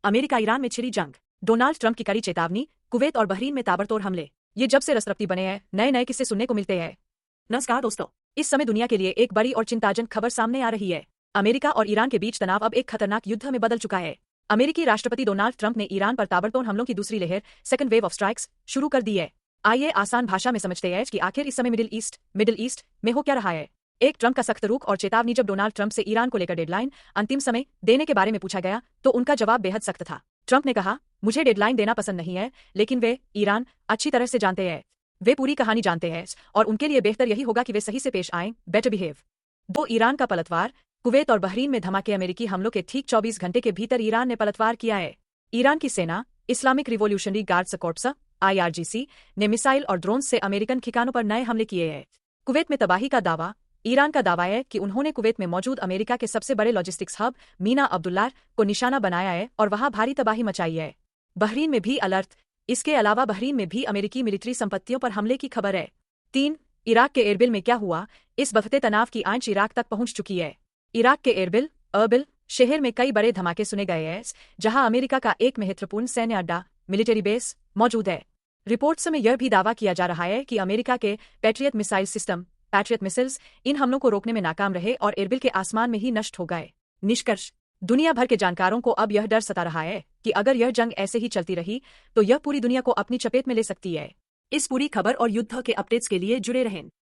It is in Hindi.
अमेरिका ईरान में छिड़ी जंग, डोनाल्ड ट्रंप की कड़ी चेतावनी, कुवैत और बहरीन में ताबड़तोड़ हमले। ये जब से राष्ट्रपति बने हैं, नए नए किस्से सुनने को मिलते हैं। नमस्कार दोस्तों, इस समय दुनिया के लिए एक बड़ी और चिंताजनक खबर सामने आ रही है। अमेरिका और ईरान के बीच तनाव अब एक खतरनाक युद्ध में बदल चुका है। अमेरिकी राष्ट्रपति डोनाल्ड ट्रंप ने ईरान पर ताबड़तोड़ हमलों की दूसरी लहर, सेकंड वेव ऑफ स्ट्राइक्स, शुरू कर दी है। आइए आसान भाषा में समझते हैं कि आखिर इस समय मिडिल ईस्ट में हो क्या रहा है। एक ट्रंप का सख्त रुख और चेतावनी। जब डोनाल्ड ट्रंप से ईरान को लेकर डेडलाइन, अंतिम समय देने के बारे में पूछा गया तो उनका जवाब बेहद सख्त था। ट्रंप ने कहा, मुझे डेडलाइन देना पसंद नहीं है, लेकिन वे ईरान अच्छी तरह से जानते हैं। वे पूरी कहानी जानते हैं और उनके लिए बेहतर यही होगा कि वे सही से पेश आएं, बेटर बिहेव। ईरान का पलटवार, कुवैत और बहरीन में धमाके। अमेरिकी हमलों के ठीक 24 घंटे के भीतर ईरान ने पलटवार किया है। ईरान की सेना, Islamic revolutionary guards corpse (IRGC) ने मिसाइल और ड्रोन से अमेरिकन ठिकानों पर नए हमले किए हैं। कुवैत में तबाही का दावा। ईरान का दावा है कि उन्होंने कुवैत में मौजूद अमेरिका के सबसे बड़े लॉजिस्टिक्स हब मीना अब्दुल्लाह को निशाना बनाया है और वहां भारी तबाही मचाई है। बहरीन में भी अलर्ट। इसके अलावा बहरीन में भी अमेरिकी मिलिट्री संपत्तियों पर हमले की खबर है। 3. इराक के एरबिल में क्या हुआ? इस बढ़ते तनाव की आंच इराक तक पहुंच चुकी है। इराक के अर्बिल शहर में कई बड़े धमाके सुने गए हैं, जहां अमेरिका का एक महत्वपूर्ण सैन्य अड्डा, मिलिट्री बेस, मौजूद है। रिपोर्ट्स में यह भी दावा किया जा रहा है कि अमेरिका के patriot missile system, patriot missiles, इन हमलों को रोकने में नाकाम रहे और एरबिल के आसमान में ही नष्ट हो गए। निष्कर्ष, दुनिया भर के जानकारों को अब यह डर सता रहा है कि अगर यह जंग ऐसे ही चलती रही तो यह पूरी दुनिया को अपनी चपेट में ले सकती है। इस पूरी खबर और युद्ध के अपडेट्स के लिए जुड़े रहें।